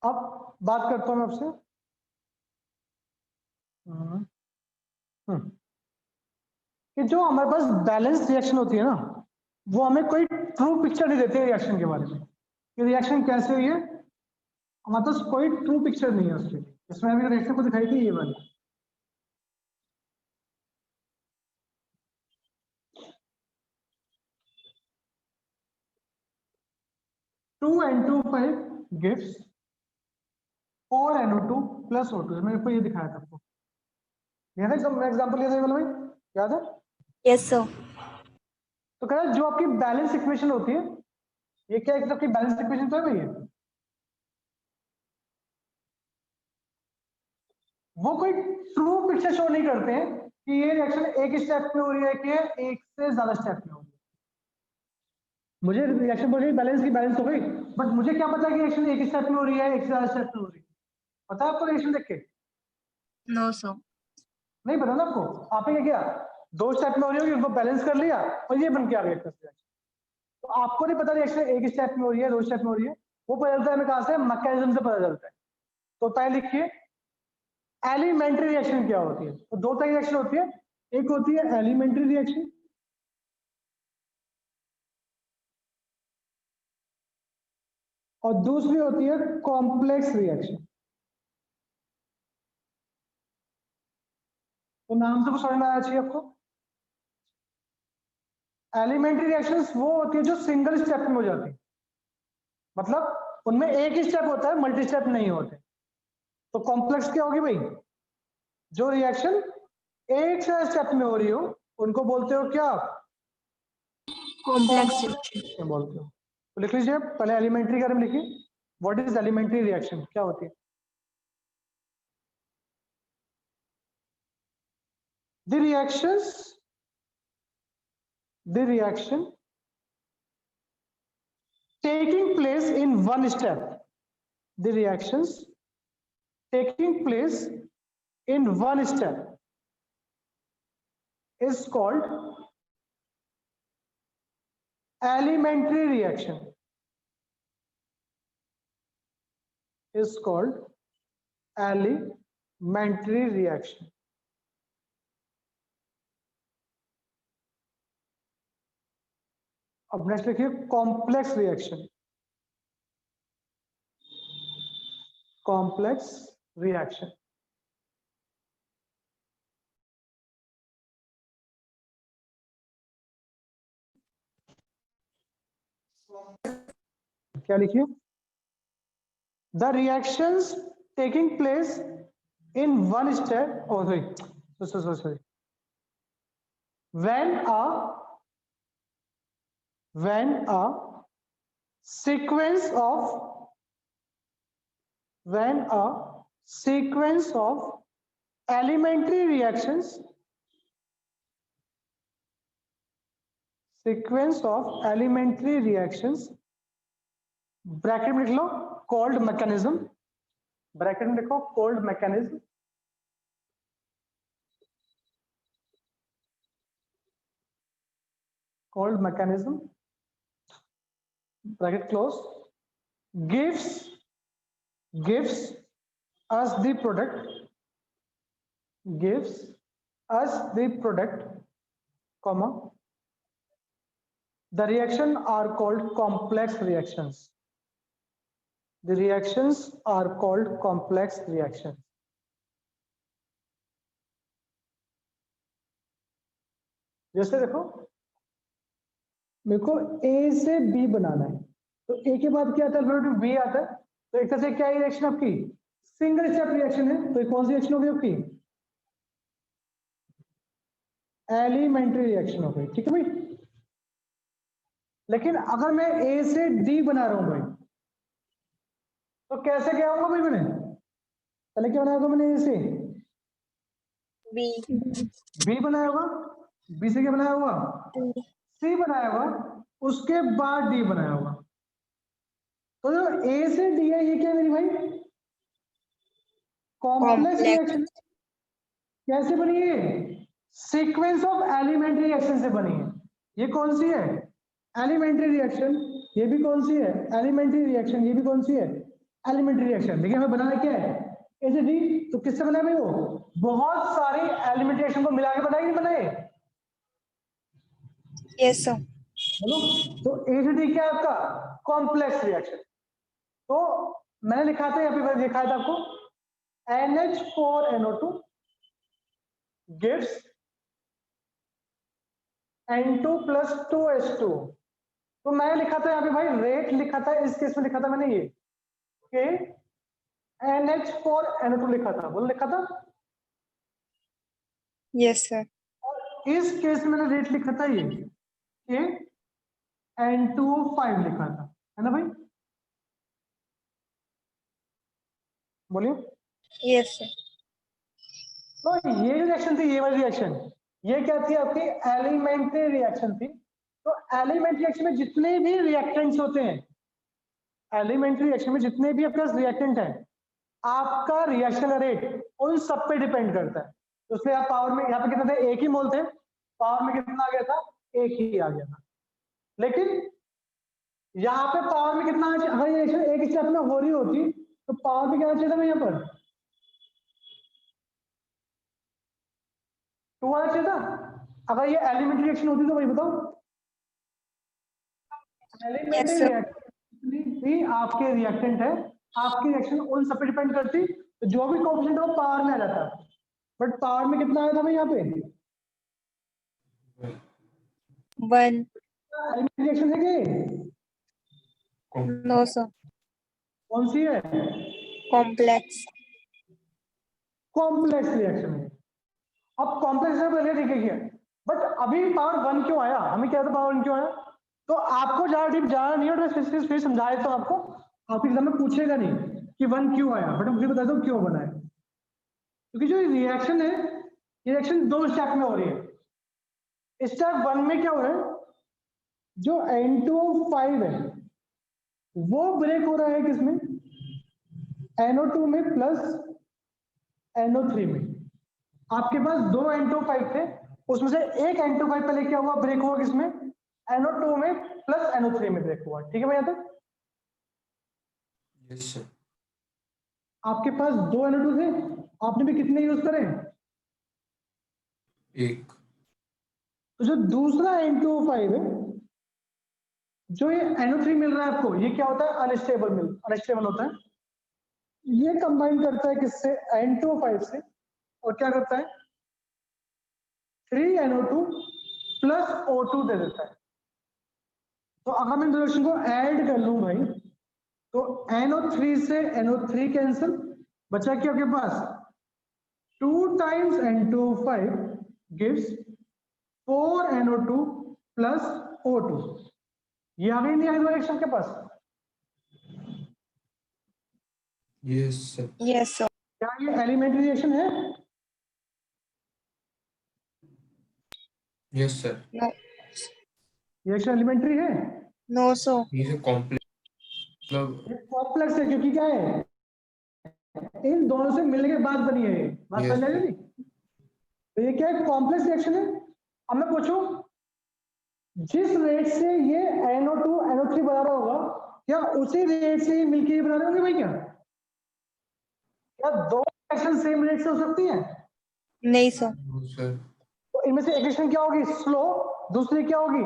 S1: अब बात करता हूं मैं आपसे, कि जो हमारे पास बैलेंस रिएक्शन होती है ना, वो हमें कोई ट्रू पिक्चर नहीं देती है रिएक्शन के बारे में, कि रिएक्शन कैसे हुई है, हमारे पास कोई ट्रू पिक्चर नहीं है उसके लिए। इसमें अभी रिएक्शन को दिखाई थी ये वाली, to N25 gives 4NO2 plus O2, मैंने आपको ये दिखाया था आपको, याद है एग्जाम्पल लिया था ये वाला भाई, याद है।
S5: Yes sir.
S1: तो कह रहा है जो आपकी बैलेंस इक्वेशन होती है, ये क्या एक आपकी बैलेंस इक्वेशन तो है भैया, वो कोई ट्रू पिक्चर शो नहीं करते हैं कि ये रिएक्शन एक स्टेप में हो रही है कि एक से ज्यादा स्टेप में हो रही है। मुझे रिएक्शन बोल रही बैलेंस की, बैलेंस हो गई, बट मुझे क्या पता कि रिएक्शन एक स्टेप में हो रही है एक से ज्यादा स्टेप में हो रही है, पता है आपको रिएक्शन देख के,
S5: नो सर।
S1: नहीं पता ना आपको, आपने क्या किया, 2 स्टेप में हो रही होगी, उनको बैलेंस कर लिया और ये बन के आ गया रिएक्शन। तो आपको नहीं पता रिएक्शन एक स्टेप में हो रही है 2 स्टेप में हो रही है, वो पता चलता है हमें कहां से, मैकेनिज्म से पता चलता है। तो पहले लिखिए एलिमेंट्री रिएक्शन क्या होती है, तो 2 तरह की रिएक्शन होती है, एक होती है एलिमेंट्री रिएक्शन और दूसरी होती है कॉम्प्लेक्स रिएक्शन। तो नाम से कुछ समझ में आना चाहिए आपको, एलिमेंट्री रिएक्शंस वो होती है जो सिंगल स्टेप में हो जाती है, मतलब उनमें एक ही स्टेप होता है, मल्टी स्टेप नहीं होते। तो कॉम्प्लेक्स क्या होगी भाई, जो रिएक्शन एक से स्टेप में हो रही हो उनको बोलते हो क्या,
S5: कॉम्प्लेक्स
S1: क्या बोलते हो? तो लिख लीजिए पहले एलिमेंट्री के बारे में लिखिए. व्हाट इज एलिमेंट्री रिएक्शन, क्या होती है? The reaction taking place in one step. The reactions taking place in one step is called elementary reaction. Is called elementary reaction. अब नेक्स्ट लिखिए कॉम्प्लेक्स रिएक्शन. कॉम्प्लेक्स रिएक्शन क्या लिखिए? The reactions taking place in one step. Oh sorry. when a sequence of elementary reactions bracket में लिख लो कॉल्ड मैकेनिज्म. ब्रैकेट में लिखो called mechanism. called mechanism, bracket close, gives us the product, comma, the reaction are called complex reactions. The reactions are called complex reactions. जैसे देखो मेरे को ए से बी बनाना है, तो ए के बाद क्या आता है? बी आता है. तो एक तरह से क्या रिएक्शन आपकी सिंगल स्टेप रिएक्शन है. तो कौन सी रिएक्शन होगी आपकी? एलिमेंट्री रिएक्शन हो गई. ठीक है भाई. लेकिन अगर मैं ए से डी बना रहा हूं भाई, तो कैसे क्या होगा भाई? मैंने पहले क्या बनाया होगा? मैंने ए से बी बनाया होगा, बी से क्या बनाया होगा? सी बनाया होगा, उसके बाद डी बनाया होगा. तो जो ए से डी है ये क्या मेरी भाई? Complex reaction. कैसे बनी है? सीक्वेंस ऑफ एलिमेंट्री रिएक्शन से बनी है. ये कौन सी है? Elementary reaction. ये भी कौन सी है? Elementary reaction. ये भी कौन सी है? Elementary reaction. देखिए हमें बनाना क्या है? ए से डी. तो किससे बना भाई? वो बहुत सारी एलिमेंट्री रिएक्शन को मिला के बनाए कि नहीं बनाए?
S5: Yes sir.
S1: हेलो. तो ए से डी क्या है आपका? Complex reaction. तो मैंने लिखा था यहाँ पे, लिखा था आपको NH4NO2 gives N2 plus 2H2. तो मैं लिखा था यहाँ पे भाई रेट लिखा था. इस केस में लिखा था मैंने ये कि NH4NO2 लिखा था. बोलो लिखा था.
S5: Yes sir.
S1: इस केस में मैंने रेट लिखा था ये कि N2O5 लिखा था, है ना भाई? बोलिए.
S5: Yes sir.
S1: तो ये जो रिएक्शन थी, ये वाली रिएक्शन, ये क्या थी आपकी? एलिमेंट्री रिएक्शन थी. तो एलिमेंट्री रिएक्शन में जितने भी रिएक्टेंट्स होते हैं, एलिमेंट्री रिएक्शन में जितने भी आपके पास रिएक्टेंट है, आपका रिएक्शन रेट उन सब पे डिपेंड करता है. तो इसलिए आप पावर में यहाँ पे कितने थे? एक ही मोल थे. पावर में कितना आ गया था? एक ही आ गया था. लेकिन यहाँ पे पावर में कितना? अगर ये रिएक्शन एक स्टेप में हो रही होती तो पावर में क्या चाहिए था? यहाँ पर 2 आना चाहिए था. अगर ये एलिमेंट्री रिएक्शन होती तो भाई बताओ, एलिमेंट्री रिएक्शन भी आपके रिएक्टेंट है, आपकी रिएक्शन उन सब पे डिपेंड करती. तो जो भी कोएफिशिएंट है वो पावर में आ जाता. बट पावर में कितना आया था भाई यहाँ पे?
S5: 1.
S1: एलिमेंट्री रिएक्शन है कि
S5: नो सर.
S1: कौन सी है?
S5: कॉम्प्लेक्स.
S1: कॉम्प्लेक्स रिएक्शन है. अब कॉम्प्लेक्स रिएक्शन ठीक है, बट अभी पावर 1 क्यों आया? हमें क्या था? पावर 1 क्यों आया? तो आपको ज्यादा डीप जाना नहीं है, और मैं फिर समझा देता हूँ आपको। आपके एग्जाम में पूछेगा नहीं कि 1 क्यों आया, बट मुझे बता दो क्यों बना है। क्योंकि जो रिएक्शन है, रिएक्शन 2 स्टेप में हो रही है। स्टेप 1 में क्या हो रहा है, जो N2O5 है वो ब्रेक हो रहा है किसमें, NO2 में प्लस NO3 में। आपके पास 2 N2O5 थे, उसमें से एक N2O5 पहले क्या हुआ, ब्रेक हुआ किसमें, NO2 में प्लस NO3 में ब्रेक हुआ। ठीक है भैया तक?
S4: Yes sir.
S1: आपके पास 2 NO2 थे, आपने भी कितने यूज करे,
S4: एक।
S1: तो जो दूसरा N2O5 है, जो ये NO3 मिल रहा है आपको, ये क्या होता है, अनस्टेबल होता है। ये कंबाइन करता है किससे, N2O5 से, और क्या करता है 3NO2 प्लस O2 दे देता है। तो अगर मैं रिएक्शन को ऐड कर लूं भाई, तो NO3 से NO3 कैंसिल, बचा क्या आपके पास, 2 times N2O5 gives 4NO2 plus O2। ये आ गई नहीं आई रिएक्शन के पास?
S4: Yes sir.
S5: Yes, sir.
S1: क्या ये एलिमेंट्री रिएक्शन है?
S4: Yes sir.
S5: No.
S1: Reaction elementary है?
S5: No, sir.
S4: ये कॉम्प्लेक्स मतलब
S1: ये कॉम्प्लेक्स है, क्योंकि क्या है, इन दोनों से मिलने के बाद बनी है ये बात,
S4: Yes,
S1: समझ नहीं? तो ये क्या है, कॉम्प्लेक्स रिएक्शन है। अब मैं पूछूं, जिस रेट से ये NO2 NO3 बना रहा होगा, क्या उसी रेट से मिलके ये बना रहे होंगे भाई? क्या दो रिएक्शन सेम रेट से हो सकती है?
S5: नहीं, sir.
S4: no sir.
S1: तो इनमें से एक रिएक्शन क्या होगी, स्लो, दूसरी क्या होगी,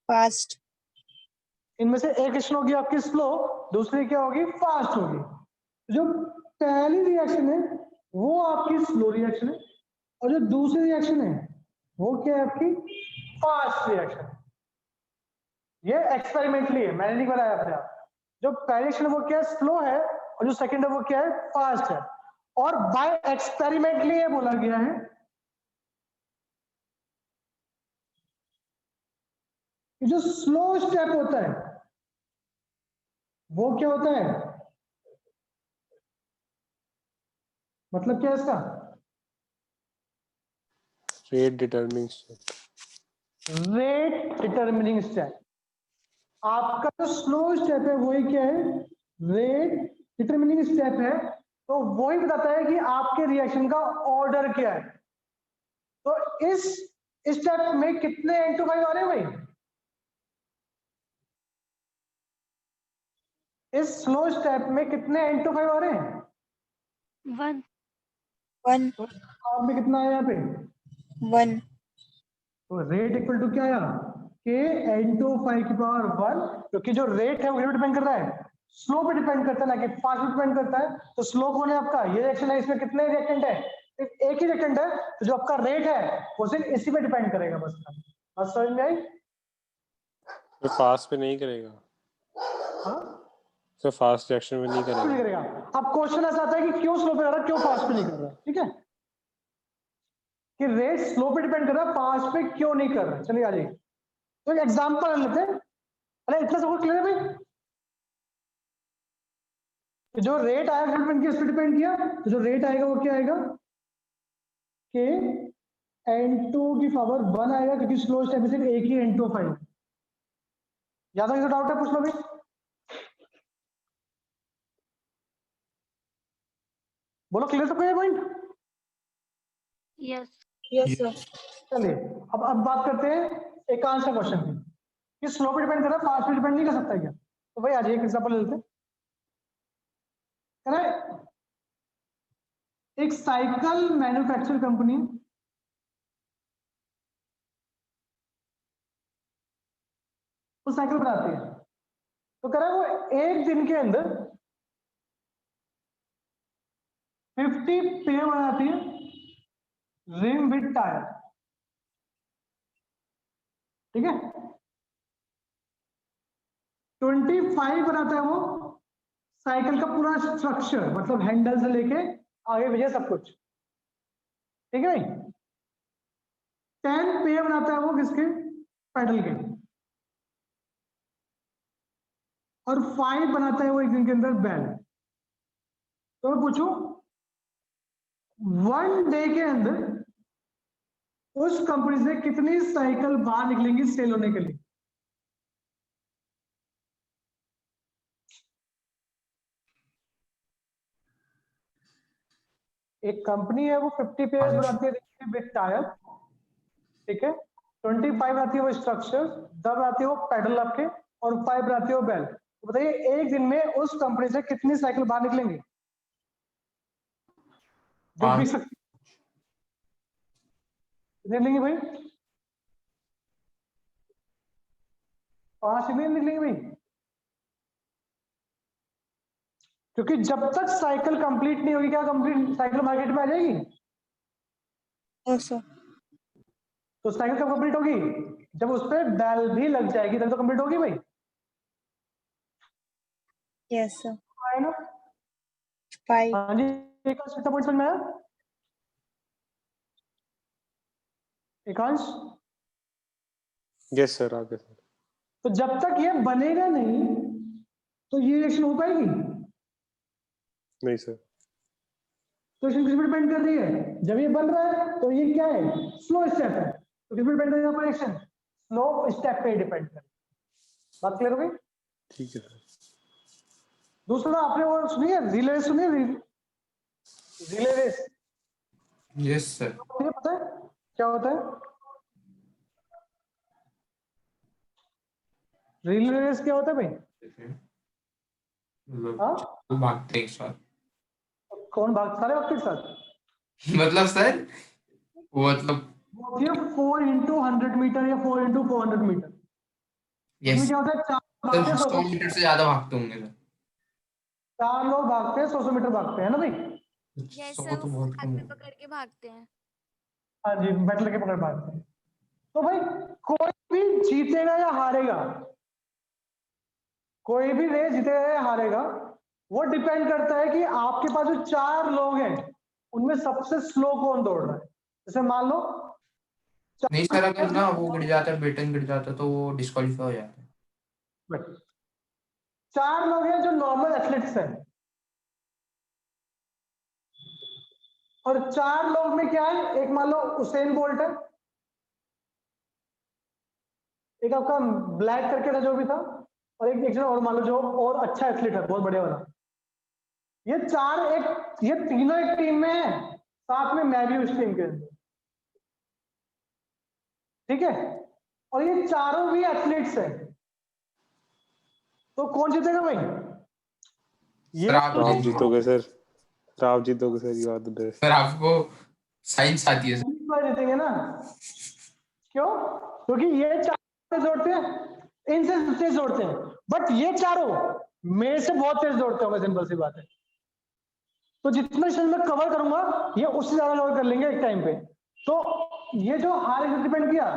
S5: Fast.
S1: इनमें से एक रिएक्शन होगी आपकी स्लो, दूसरी क्या होगी, फास्ट होगी। जो पहली रिएक्शन है वो आपकी स्लो रिएक्शन है, और जो दूसरी रिएक्शन है वो क्या है, आपकी फास्ट रिएक्शन। ये एक्सपेरिमेंटली है, मैंने नहीं बताया अपने आप। जो पहली रिएक्शन है वो क्या है, स्लो है, और जो सेकंड है वो क्या है, फास्ट है। और बाय एक्सपेरिमेंटली ये बोला गया है कि जो स्लो स्टेप होता है वो क्या होता है, मतलब क्या है इसका,
S3: rate determining step.
S1: Rate determining step. आपका जो स्लो स्टेप है वही क्या है, रेट डिटरमिनिंग स्टेप है। तो वही बताता है कि आपके रिएक्शन का ऑर्डर क्या है। तो इस स्टेप में कितने N2O5 आ रहे हैं भाई, इस स्लो स्टेप में कितने N2O5 आ रहे हैं,
S2: 1
S5: 1.
S1: तो आप में कितना आया यहाँ पे,
S5: 1.
S1: तो रेट इक्वल टू क्या आया, के N2O5 की पावर 1, क्योंकि जो रेट है वो डिपेंड कर रहा है, स्लो पे डिपेंड करता है, ना कि फास्ट पे डिपेंड करता है। तो स्लो कौन है आपका, ये रिएक्शन है, इसमें कितने रिएक्टेंट है, सिर्फ एक ही रिएक्टेंट है, तो जो आपका रेट है वो सिर्फ इसी पे डिपेंड करेगा बस। बस समझ में आई?
S3: तो फास्ट पे नहीं करेगा,
S1: हाँ,
S3: तो फास्ट रिएक्शन में नहीं
S1: क्यों नहीं
S3: करेगा।
S1: करेगा? अब क्वेश्चन ऐसा आता है कि क्यों स्लो पे कर रहा है, क्यों फास्ट पे नहीं कर रहा है। ठीक है, कि रेट स्लो पे डिपेंड कर रहा है, फास्ट पे क्यों नहीं कर रहा है। चलिए आ जाइए, तो एक एग्जांपल लेते हैं। अरे इतना सब क्लियर है भाई? तो जो रेट आएगा डिपेंड किया, उस पर डिपेंड किया, तो जो रेट आएगा वो क्या आएगा, के N2 की पावर 1 आएगा, क्योंकि स्लो स्टेप में सिर्फ एक ही N2O5। याद है, डाउट है पूछ लो भाई। बोलो क्लियर तो कोई पॉइंट?
S2: Yes
S5: Yes, sir.
S1: चलिए अब बात करते हैं एक आंसर क्वेश्चन की, कि स्लो पे डिपेंड कर रहा है, फास्ट पे डिपेंड नहीं कर सकता क्या? तो भाई आज एक एग्जांपल ले लेते हैं। है ना, एक साइकिल मैन्युफैक्चर कंपनी वो साइकिल बनाती है, तो कह रहा है वो एक दिन के अंदर 50 पेयर बनाती है रिम विद टायर। ठीक है, 25 बनाता है वो साइकिल का पूरा स्ट्रक्चर, मतलब हैंडल से लेके आगे पीछे सब कुछ। ठीक है भाई, 10 पेयर बनाता है वो किसके, पेडल के। और 5 बनाता है वो एक दिन के अंदर बेल। तो मैं पूछूं 1 डे के अंदर उस कंपनी से कितनी साइकिल बाहर निकलेंगी सेल होने के लिए? एक कंपनी है वो 50 पेयर्स बनाती है विद टायर, ठीक है, 25 आती है वो स्ट्रक्चर, 10 आती है वो पेडल आपके, और 5 आती है वो बेल। तो बताइए एक दिन में उस कंपनी से कितनी साइकिल बाहर निकलेंगी जो बिक सकती? कितनी निकलेंगी भाई? 5 में निकलेंगी भाई, क्योंकि जब तक साइकिल कंप्लीट नहीं होगी, क्या कंप्लीट साइकिल मार्केट में आ जाएगी?
S5: Yes, sir.
S1: तो साइकिल कब कंप्लीट होगी? जब उस पर बैल भी लग जाएगी तब तो कंप्लीट होगी भाई,
S5: Yes, sir.
S1: है ना?
S5: 5.
S1: हाँ जी, एक पॉइंट समझ में आया? एकांश,
S3: यस सर, आगे सर।
S1: तो जब तक ये बनेगा नहीं तो ये रिएक्शन हो पाएगी?
S3: नहीं सर।
S1: तो इसमें किस पर डिपेंड कर रही है? जब ये बन रहा है तो ये क्या है? स्लो स्टेप है, तो किस पर डिपेंड करेगा रिएक्शन? स्लो स्टेप पे डिपेंड करेगा। बात क्लियर हो गई?
S3: ठीक है सर।
S1: दूसरा आपने वो सुनी है रिले रेस, सुनी है रिले रेस?
S4: Yes sir.
S1: मुझे पता है क्या होता है रिले रेस? क्या होता है भाई?
S4: मतलब
S1: हाँ,
S4: वो भागते हैं एक साथ।
S1: कौन भाग? सारे वक्त के साथ?
S4: मतलब सर वो मतलब
S1: 4 into 100 मीटर या 4 into 400 मीटर।
S4: यस
S1: इसमें क्या होता है?
S4: सर 100 मीटर से ज्यादा भागते होंगे सर।
S1: 4 लोग भागते हैं, 100 मीटर भागते हैं ना भाई?
S2: यस
S4: 100
S2: सर,
S4: तो
S2: वो
S4: बहुत
S2: हाथ
S4: कम
S2: में
S4: है।
S2: पकड़ के भागते हैं।
S1: हाँ जी, बैट लेके पकड़ भागते हैं। तो भाई कोई भी जीतेगा या हारेगा, कोई भी रेस जीतेगा या हारेगा, वो डिपेंड करता है कि आपके पास जो 4 लोग हैं उनमें सबसे स्लो कौन दौड़ रहा है। जैसे मान लो
S4: नहीं सर अगर ना वो गिर जाता है, बेटन गिर जाता है तो वो डिस्क्वालीफाई हो जाता है।
S1: 4 लोग हैं जो नॉर्मल एथलीट्स हैं, और 4 लोग में क्या है? एक मान लो उसेन बोल्ट है, एक आपका ब्लैक करके था जो भी था, और एक जन और मान लो जो और अच्छा एथलीट है, बहुत बढ़िया वाला। ये 4 एक, ये तीनों एक टीम में है, साथ में मैं भी उस टीम के अंदर, ठीक है, और ये चारों भी एथलीट्स हैं। तो कौन जीतेगा भाई? ये
S4: सर आप
S3: आप जीतोगे सर, सर आप जीतोगे sir, you are the best.
S4: Sir आपको साइंस आती है सर।
S1: जीतेंगे ना? क्यों? क्योंकि ये 4 दौड़ते हैं, इनसे तेज दौड़ते हैं, बट ये चारों मेरे से बहुत तेज दौड़ते होंगे, सिंपल सी बात है। तो जितना डिस्टेंस मैं कवर करूंगा ये उससे ज्यादा कवर कर लेंगे एक टाइम पे। तो ये जो हार डिपेंड किया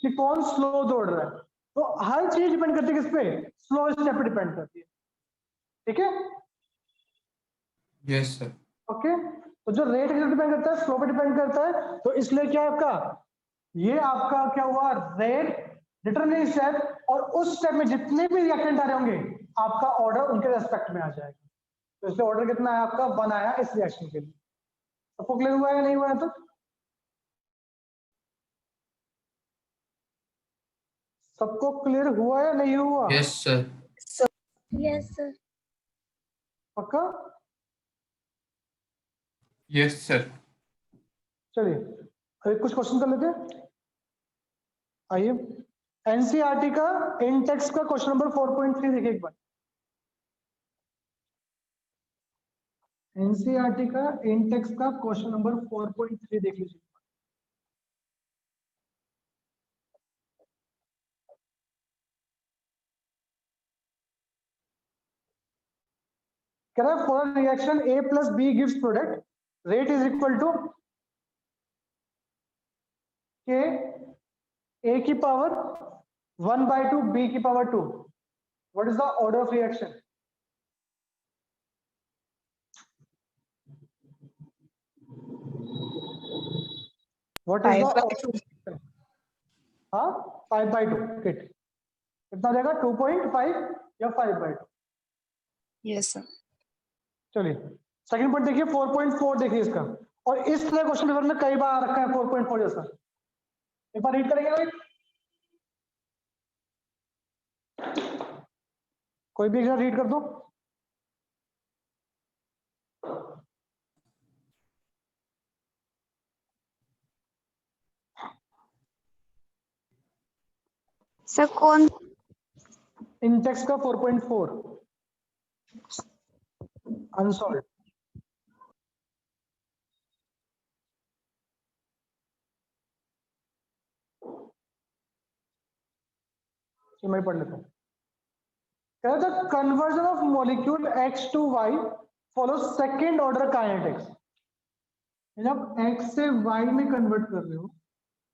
S1: कि कौन स्लो दौड़ रहा है, तो हर चीज डिपेंड करती है किस पे? स्लो स्टेप पे डिपेंड करती है, ठीक है?
S4: Yes sir.
S1: ओके, तो जो रेट डिपेंड करता है, स्लो पे डिपेंड करता है, तो इसलिए क्या है आपका, ये आपका क्या हुआ? रेट डिटरमिनिंग स्टेप, और उस स्टेप में जितने भी रिएक्टेंट आ रहे होंगे आपका ऑर्डर उनके रेस्पेक्ट में आ जाएगा। तो इसलिए ऑर्डर कितना है आपका? 1 आया इस रिएक्शन के लिए। सबको क्लियर हुआ है या नहीं हुआ है? तो सबको क्लियर हुआ या नहीं हुआ?
S4: Yes sir.
S2: Yes sir.
S1: पक्का?
S4: Yes sir.
S1: चलिए अभी कुछ क्वेश्चन कर लेते हैं। आइए, एनसीईआरटी का इन टेक्स्ट का क्वेश्चन नंबर 4.3 देखिए एक बार। एनसीईआरटी का इन टेक्स्ट का क्वेश्चन नंबर 4.3 देख लीजिए। कह रहा है for reaction A plus B gives product rate is equal to K A की पावर 1/2 B की power 2. What is the order of reaction? What is
S5: 5
S1: the
S5: by
S1: order
S5: 2.
S1: of reaction? हाँ 5/2 किट कितना हो जाएगा? 2.5 या 5/2?
S5: Yes, sir.
S1: चलिए सेकंड पॉइंट देखिए 4.4 देखिए इसका, और इस तरह क्वेश्चन पेपर में कई बार आ रखा है 4.4 जैसा। एक बार रीड करेंगे भाई, कोई भी एक रीड कर दो।
S2: सर कौन
S1: इंटेक्स का 4.4 अनसॉल्व। मैं पढ़ लेता हूँ। कहता है conversion of molecule x to y follow second order kinetics. जब x से y में कन्वर्ट कर रहे हो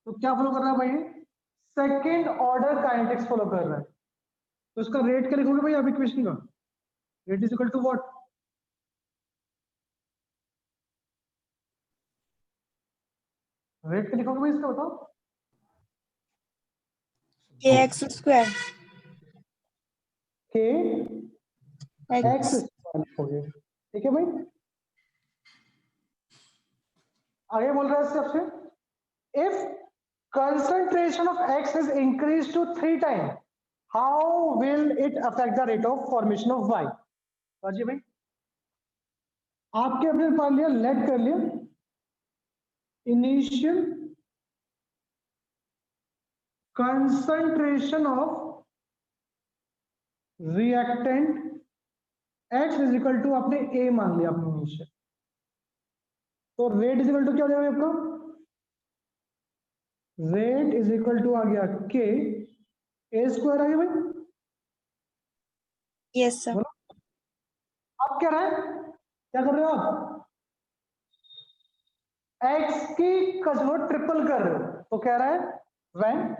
S1: तो क्या फॉलो कर रहा है भाई? सेकेंड ऑर्डर काइनेटिक्स फॉलो कर रहा है। तो इसका रेट क्या लिखोगे भाई आप इक्वेशन का? Rate is equal to what? Rate क्या लिखोगे भाई इसका बताओ?
S5: Kx square.
S1: K
S5: X.
S1: X लिखोगे, ठीक है भाई। आगे बोल रहा है सबसे, if concentration of x is increased to 3 times, how will it affect the rate of formation of y? Rajeev भाई आपके अपने पढ़ लिया, लेट कर लिया, initial concentration of reactant x is equal to आपने a मान लिया अपने इनिशियल, तो रेट इज इक्वल टू क्या हो जाएगा आपका? रेट इज इक्वल टू आ गया के ए स्क्वायर आ गया भाई।
S5: Yes, sir.
S1: बोलो आप क्या रहे हैं, क्या कर रहे हो आप? एक्स की कसरो ट्रिपल कर रहे हो, तो कह रहा है when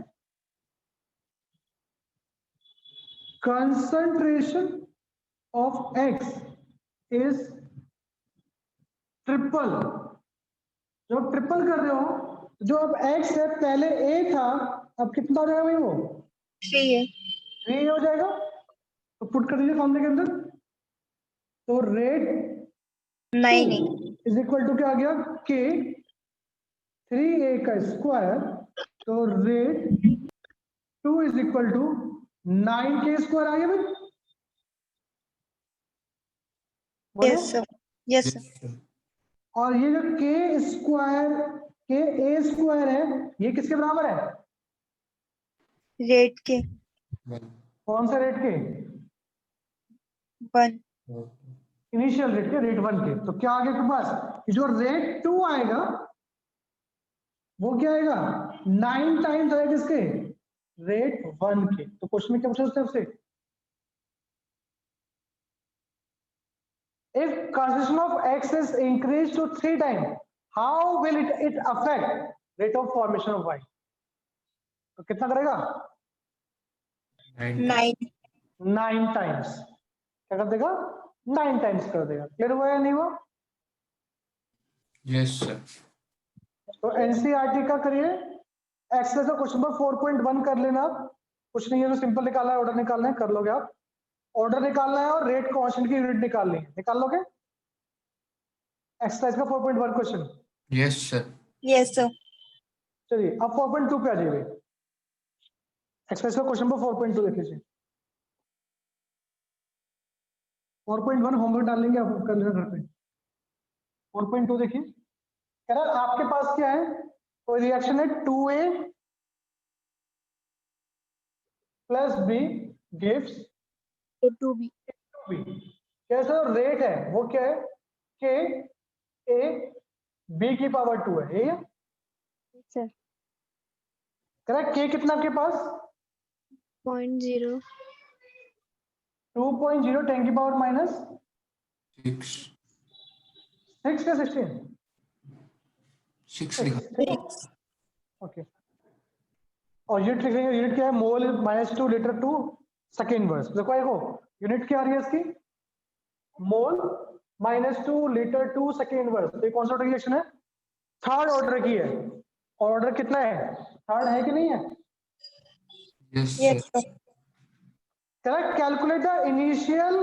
S1: concentration of x is triple, जब ट्रिपल कर रहे हो जो अब एक्स है पहले ए था, अब कितना हो जाएगा भाई? वो
S5: 3.
S1: 3 हो जाएगा। तो पुट कर दीजिए फॉर्मूले के अंदर, तो रेट
S5: 9.
S1: इज इक्वल टू क्या आ गया? के 3a का स्क्वायर, तो rate 2 is equal to 9k square आ गया भाई। बोलिए।
S5: Yes, sir. Yes, sir.
S1: और ये जो के स्क्वायर के ए स्क्वायर है ये किसके बराबर है?
S5: Rate के
S1: कौन सा रेट के?
S5: 1.
S1: इनिशियल रेट के, रेट 1 के। तो क्या आ गया आपके पास? जो रेट 2 आएगा वो क्या आएगा? 9 टाइम्स आएगा किसके? रेट 1 के। तो क्वेश्चन में क्या पूछा उससे आपसे? If concentration of x is increased to 3 times, how will it affect rate of formation of y? तो कितना करेगा?
S5: 9.
S1: 9 टाइम्स। क्या कर देगा? 9 टाइम्स कर देगा। क्लियर हुआ या नहीं हुआ?
S4: Yes sir.
S1: तो एनसीईआरटी का करिए, एक्सरसाइज का क्वेश्चन नंबर 4.1 कर लेना आप। कुछ नहीं है तो सिंपल निकालना है, ऑर्डर निकालना है, कर लोगे आप। ऑर्डर निकालना है और रेट कांस्टेंट की यूनिट निकालनी है, निकाल लोगे? एक्सरसाइज का 4.1 question.
S4: Yes sir.
S5: Yes, sir.
S1: चलिए अब 4.2 पे आ जाइए। एक्सरसाइज का क्वेश्चन नंबर 4.2 देख लीजिए। 4.1 होमवर्क डाल लेंगे आप, कर लेना घर पे। 4.2 देखिए, कह रहा है आपके पास क्या है? कोई रिएक्शन है 2a plus b gives
S2: A2B
S1: b। कैसा रेट है वो क्या है? k a b की पावर 2 है, यही है।
S2: सर
S1: कह रहा है k कितना आपके पास?
S2: 0.0
S1: 2.0 10 की पावर माइनस
S4: 6
S1: 6 या 16?
S4: 6 लिखा।
S1: ओके, और यूनिट लिख रहे हैं। यूनिट क्या है? मोल -2 लीटर टू सेकेंड वर्स। देखो देखो यूनिट क्या आ रही है इसकी? मोल -2 लीटर टू सेकेंड वर्स। तो कौन सा रिएक्शन है? थर्ड ऑर्डर की है। ऑर्डर कितना है? थर्ड है कि नहीं है?
S4: Yes
S5: Yes,
S4: sir.
S5: sir.
S1: Correct. Calculate the initial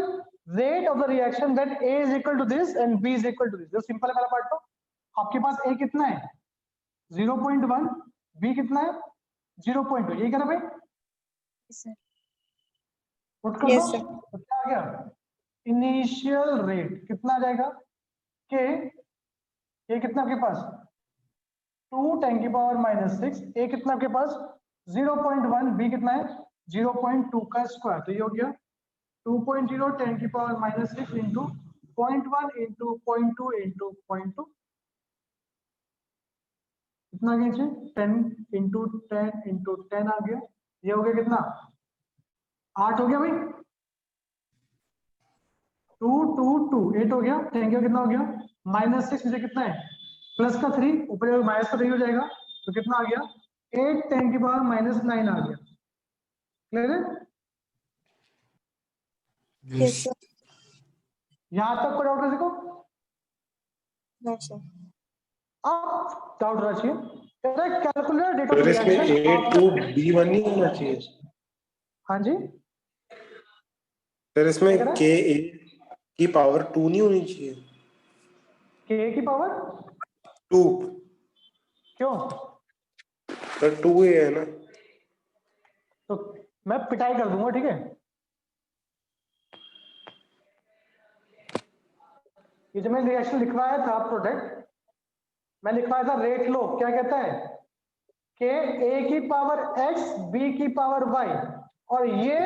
S1: rate of the reaction that A is equal to this and B is equal to this. जो सिंपल वाला पार्ट तो आपके पास A कितना है 0.1, B कितना है 0.2, ये क्या भाई
S2: सर
S1: पुट कर
S5: Yes,
S1: दो
S5: sir.
S1: तो क्या आ गया इनिशियल रेट कितना आ जाएगा के ये कितना आपके पास 2 10 की पावर -6, ए कितना आपके पास 0.1, बी कितना है 0.2 का स्क्वायर, तो ये हो गया 2.0 10 की पावर -6 इंटू 0.1 इंटू 0.2 इंटू 0.2 कितना आ गया 10 इंटू 10 इंटू 10 आ गया, ये हो गया कितना 8 हो गया भाई 2 2 2 8 हो गया, 10 का कितना हो गया -6 में से कितना है प्लस का 3 ऊपर माइनस का 3 हो जाएगा, तो कितना आ गया 8 10 की पावर -9 आ गया। क्लियर है?
S5: Yes, sir.
S1: यहां तक कोई डाउट है देखो
S5: No, sir.
S1: अब डाउट होना चाहिए कैलकुलेट डेट ऑफ
S3: सर इसमें
S1: रिएक्शन।
S3: A2B1 नहीं होना चाहिए
S1: हाँ जी
S3: सर, इसमें
S1: क्या कह रहा है?
S3: KA की पावर 2 नहीं होनी चाहिए
S1: के की पावर
S3: 2
S1: क्यों?
S3: सर 2A है ना।
S1: तो मैं पिटाई कर दूंगा, ठीक है ये जो मैंने रिएक्शन लिखवाया था प्रोडक्ट मैं लिखवाया था रेट लो, क्या कहता है के ए की पावर x बी की पावर y, और ये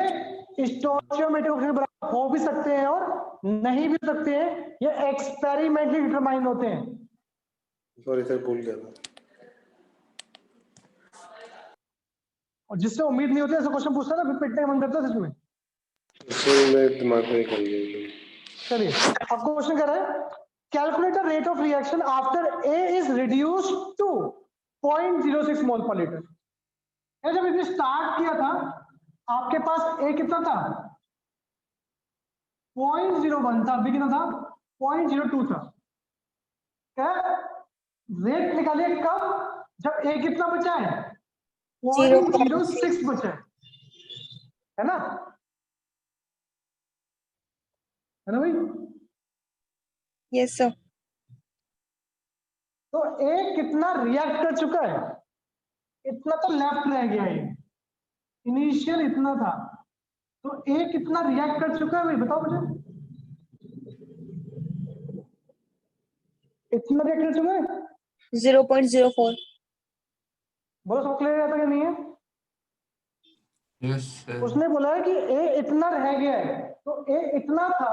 S1: स्टोइचियोमेट्रिक हो भी सकते हैं और नहीं भी हो सकते हैं, ये एक्सपेरिमेंटली डिटरमाइन होते हैं।
S3: सॉरी सर, भूल गया था।
S1: और जिससे उम्मीद नहीं होती ऐसा क्वेश्चन पूछता ना फिर पिटने का मन करता है सच में।
S3: इसमें मेरे दिमाग में निकल गया।
S1: चलिए अब क्वेश्चन कर रहा है calculate the rate of reaction after A is reduced to 0.06 mole पर लीटर। जब इसने स्टार्ट किया था आपके पास A कितना था 0.01 था, B कितना था 0.02 था। क्या रेट निकालिए कब जब A कितना बचा है 0.06 बचा है ना भाई।
S5: Yes, sir.
S1: तो A कितना रिएक्ट कर चुका है, इतना तो लेफ्ट रह गया है, इनिशियल इतना था, तो A कितना रिएक्ट कर चुका है भाई बताओ मुझे, इतना रिएक्ट कर चुका है
S5: 0.04.
S1: बोलो सब क्लियर रहता कि नहीं है?
S4: Yes sir.
S1: उसने बोला है कि A इतना रह गया है, तो A इतना था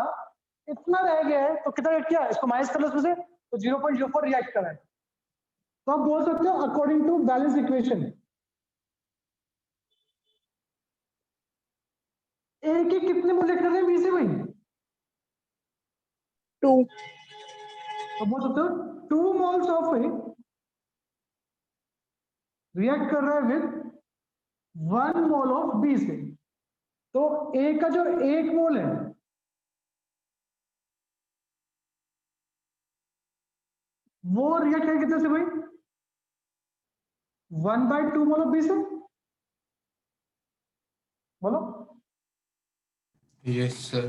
S1: इतना रह गया है, तो कितना रिएक्ट किया इसको माइनस कर लो उसमें से, तो 0.04 रिएक्ट करा है। तो आप बोल सकते हो according to balance equation A के कितने मोल रिएक्ट कर रहे हैं B से भाई,
S5: 2.
S1: तो बोल सकते हो 2 मोल्स ऑफ A रिएक्ट कर रहा है विद 1 मोल ऑफ B से, तो A का जो 1 मोल है वो रिएक्ट करेगा कितने से भाई 1/2 मोल ऑफ B से, बोलो
S4: यस सर।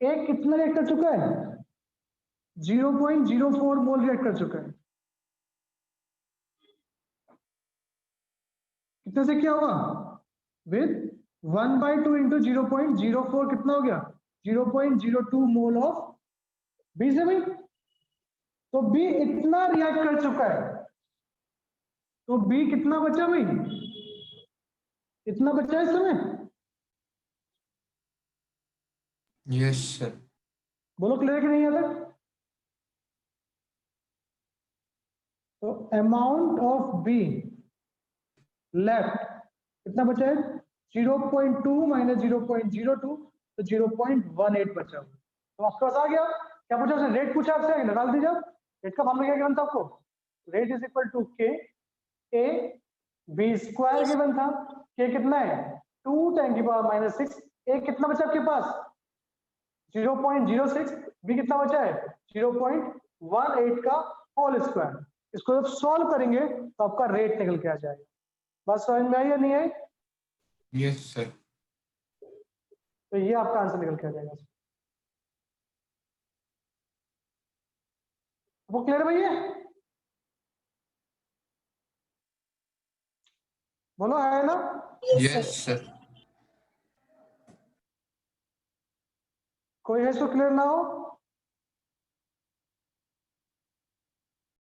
S1: A कितना रिएक्ट कर चुका है 0.04 मोल रिएक्ट कर चुका है, कितने से क्या होगा विद 1/2 इंटू 0.04 कितना हो गया 0.02 मोल ऑफ B से भाई, तो B इतना रिएक्ट कर चुका है, तो B कितना बचा भाई इतना बचा है इस समय,
S4: यस सर।
S1: बोलो क्लियर कि नहीं आता? तो अमाउंट ऑफ B लेफ्ट कितना बचा है 0.2 माइनस 0.02, तो 0.18 बचा हुआ, तो आपके पास आ गया। क्या पूछा उसने रेट पूछा आपसे, निकाल दीजिए आप। रेट का फॉर्मूला क्या गिवन था आपको, रेट इज इक्वल टू के ए बी स्क्वायर गिवन था, के कितना है 2 10 की पावर -6, ए कितना बचा आपके पास 0.06, बी कितना बचा है 0.18 का होल स्क्वायर। इसको जब सॉल्व करेंगे तो आपका रेट निकल के आ जाएगा। बात समझ में आई या नहीं आई?
S4: Yes sir.
S1: तो ये आपका आंसर निकल के आ जाएगा। वो क्लियर भैया? बोलो है ना?
S5: Yes,
S4: yes
S5: sir.
S4: सर।
S1: कोई है इसको क्लियर ना हो?